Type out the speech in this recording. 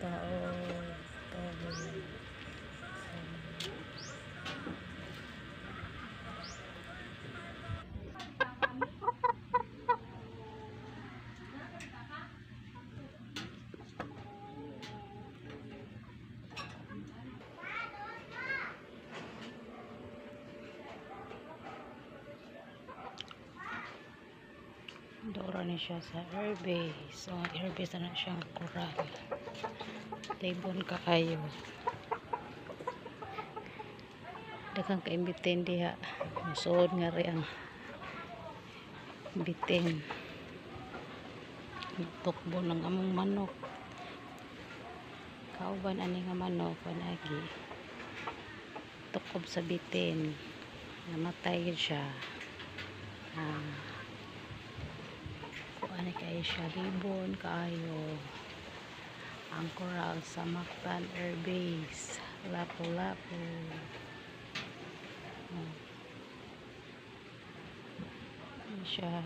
tao, tao. Dora ni siya sa airbase. So, airbase na siyang koral. Taybon kaayo. Daghang kaimbitin diha. Musuod nga rin ang bitin. Tukbo ng among manok. Kauban ani nga manok panagi. Tukob sa bitin. Namatay siya. Kuan kay siya libon kaayo. Ang coral sa Mactan Airbase. Lapu-lapu. Siya